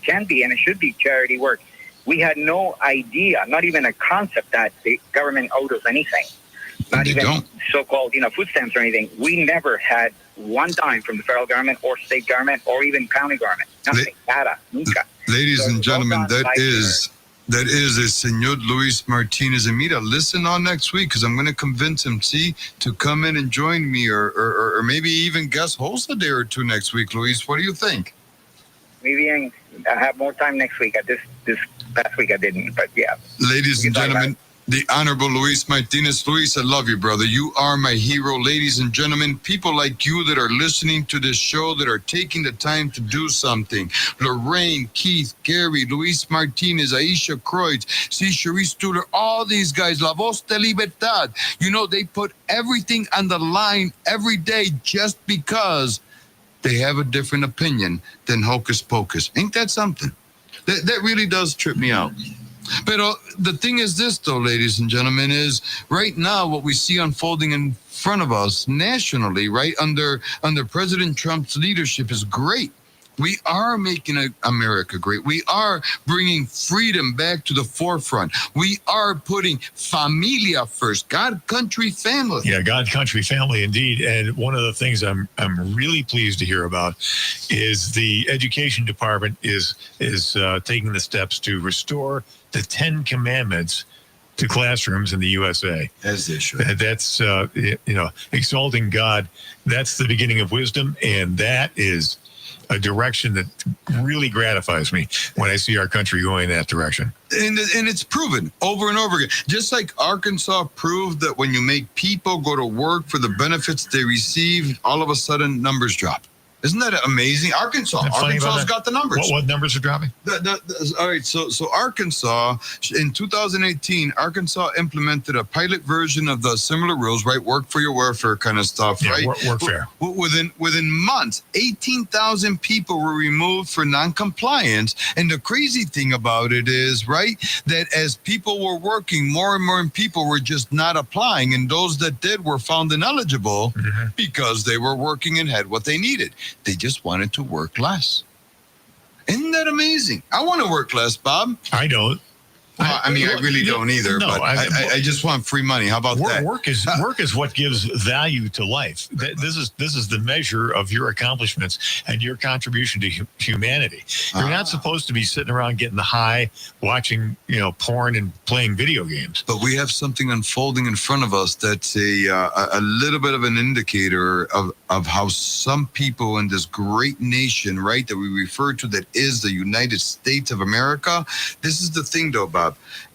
[SPEAKER 19] can be, and it should be charity work. We had no idea, not even a concept that the government owed us anything. Not even so-called, food stamps or anything. We never had 1 dime from the federal government or state government or even county government. Nothing. Nada. Nunca.
[SPEAKER 4] Ladies and gentlemen, that is a Senor Luis Martinez Amita. Listen on next week, because I'm going to convince him, to come in and join me, or maybe even guest host a day or two next week. Luis, what do you think?
[SPEAKER 19] Maybe I have more time next week. This past week I didn't, but yeah.
[SPEAKER 4] Ladies and gentlemen, the Honorable Luis Martinez. Luis, I love you, brother. You are my hero. Ladies and gentlemen, people like you that are listening to this show, that are taking the time to do something. Lorraine, Keith, Gary, Luis Martinez, Aisha Kreutz, Cherise Studer, all these guys, La Voz de Libertad. They put everything on the line every day just because they have a different opinion than Hocus Pocus. Ain't that something? That really does trip me out. But the thing is this, though, ladies and gentlemen, is right now what we see unfolding in front of us nationally, right, under President Trump's leadership is great. We are making America great. We are bringing freedom back to the forefront. We are putting familia first. God, country, family.
[SPEAKER 5] Yeah, God, country, family, indeed. And one of the things I'm really pleased to hear about is the education department is taking the steps to restore the 10 Commandments to classrooms in the USA.
[SPEAKER 4] As they should.
[SPEAKER 5] That's, exalting God. That's the beginning of wisdom. And that is a direction that really gratifies me when I see our country going in that direction.
[SPEAKER 4] And it's proven over and over again. Just like Arkansas proved that when you make people go to work for the benefits they receive, all of a sudden numbers drop. Isn't that amazing? Arkansas's got the numbers.
[SPEAKER 5] What numbers are dropping?
[SPEAKER 4] All right, so Arkansas, in 2018, Arkansas implemented a pilot version of the similar rules, right? Work for your welfare kind of stuff, right?
[SPEAKER 5] Workfare.
[SPEAKER 4] Within months, 18,000 people were removed for non-compliance. And the crazy thing about it is, right, that as people were working, more and more people were just not applying. And those that did were found ineligible because they were working and had what they needed. They just wanted to work less. Isn't that amazing? I want to work less, Bob.
[SPEAKER 5] I don't.
[SPEAKER 4] I really don't either.
[SPEAKER 5] No,
[SPEAKER 4] but I just want free money. How about that?
[SPEAKER 5] Work is what gives value to life. This is the measure of your accomplishments and your contribution to humanity. You're not supposed to be sitting around getting the high, watching porn and playing video games.
[SPEAKER 4] But we have something unfolding in front of us that's a little bit of an indicator of how some people in this great nation, right, that we refer to, that is the United States of America. This is the thing, though, Bob.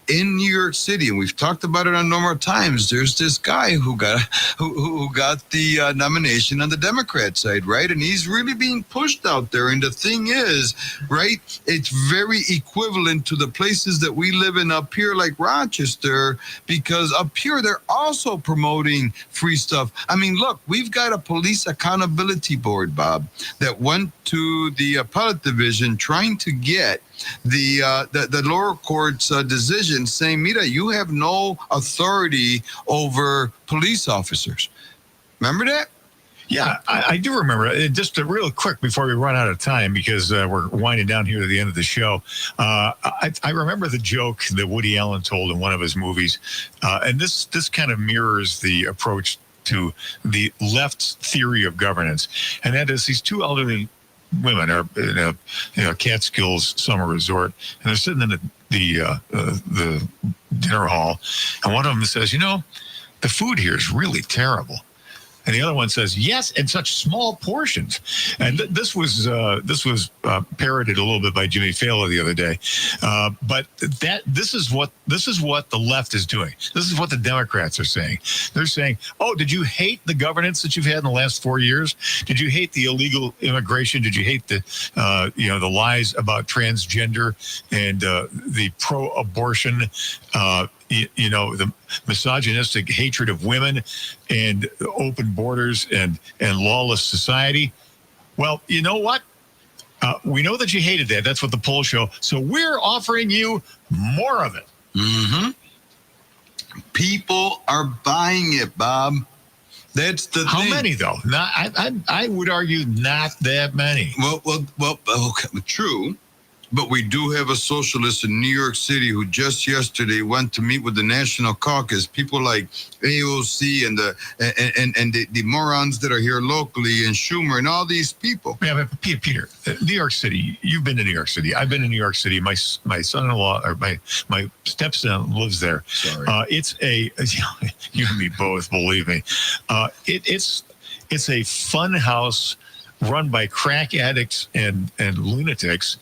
[SPEAKER 4] In New York City, and we've talked about it on numerous times, there's this guy who got the nomination on the Democrat side, right? And he's really being pushed out there. And the thing is, right, it's very equivalent to the places that we live in up here, like Rochester, because up here they're also promoting free stuff. I mean, look, we've got a police accountability board, Bob, that went to the appellate division trying to get the lower court's decision saying, Mira, you have no authority over police officers. Remember that?
[SPEAKER 5] Yeah, I do remember. Just real quick before we run out of time, because we're winding down here to the end of the show. I remember the joke that Woody Allen told in one of his movies, and this kind of mirrors the approach to the left's theory of governance, and that is these two elderly women are in a Catskills summer resort, and they're sitting in the dinner hall, and one of them says, the food here is really terrible. And the other one says, yes, in such small portions. And this was parroted a little bit by Jimmy Fallon the other day. But this is what the left is doing. This is what the Democrats are saying. They're saying, oh, did you hate the governance that you've had in the last 4 years? Did you hate the illegal immigration? Did you hate the lies about transgender and the pro-abortion the misogynistic hatred of women and open borders and lawless society? Well, you know what? We know that you hated that. That's what the polls show. So we're offering you more of it.
[SPEAKER 4] Mm-hmm. People are buying it, Bob. That's the
[SPEAKER 5] How
[SPEAKER 4] thing.
[SPEAKER 5] many, though? Not, I would argue not that many.
[SPEAKER 4] Well, okay, true. But we do have a socialist in New York City who just yesterday went to meet with the National Caucus, people like AOC and the morons that are here locally, and Schumer and all these people.
[SPEAKER 5] Yeah, but Peter, New York City. You've been to New York City. I've been to New York City. My son-in-law or my stepson lives there.
[SPEAKER 4] Sorry.
[SPEAKER 5] It's you and me both. Believe me, it's a fun house run by crack addicts and lunatics.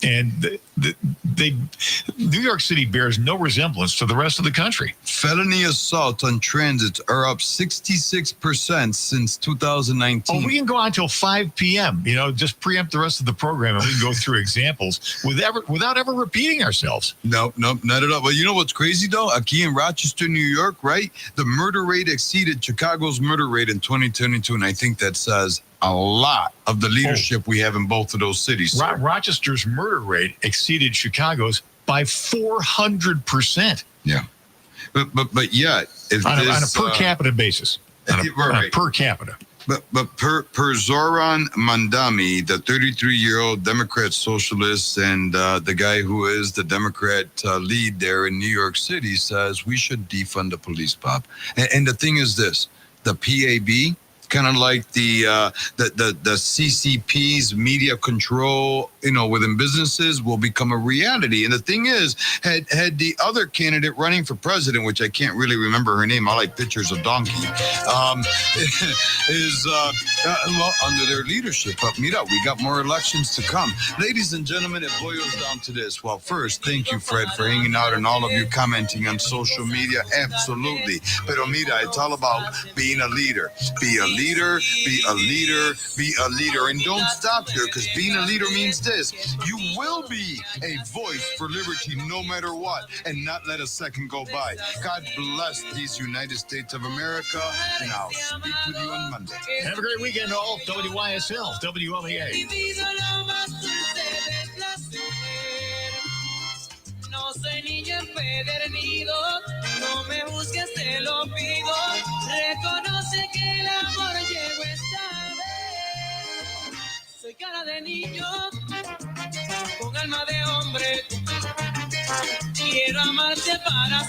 [SPEAKER 5] And New York City bears no resemblance to the rest of the country.
[SPEAKER 4] Felony assaults on transits are up 66% since 2019.
[SPEAKER 5] Oh, we can go on till 5 p.m. Just preempt the rest of the program, and we can go through examples without ever repeating ourselves.
[SPEAKER 4] Nope, not at all. Well, you know what's crazy, though? Aquí in Rochester, New York, right? The murder rate exceeded Chicago's murder rate in 2022, and I think that says a lot of the leadership we have in both of those cities.
[SPEAKER 5] Rochester's murder rate exceeded Chicago's by 400%.
[SPEAKER 4] Yeah, but yet,
[SPEAKER 5] on a per capita basis, on a per capita.
[SPEAKER 4] But per Zoran Mandami, the 33-year-old Democrat socialist and the guy who is the Democrat lead there in New York City, says we should defund the police, Bob. And the thing is this, the PAB, kind of like the CCP's media control, within businesses, will become a reality. And the thing is, had the other candidate running for president, which I can't really remember her name, I like pictures of donkey, under their leadership. But mira, we got more elections to come. Ladies and gentlemen, it boils down to this. Well, first, thank you, Fred, for hanging out and all of you commenting on social media. Absolutely. Pero mira, it's all about being a leader. Be a leader, be a leader, be a leader. And don't stop here, because being a leader means this. You will be a voice for liberty no matter what, and not let a second go by. God bless these United States of America, and I'll speak with you on Monday.
[SPEAKER 5] Have a great weekend, all. WYSL, WLEA.
[SPEAKER 2] No soy niño empedernido, no me busques, te lo pido. Reconoce que el amor llegó esta vez. Soy cara de niño, con alma de hombre. Quiero amarte para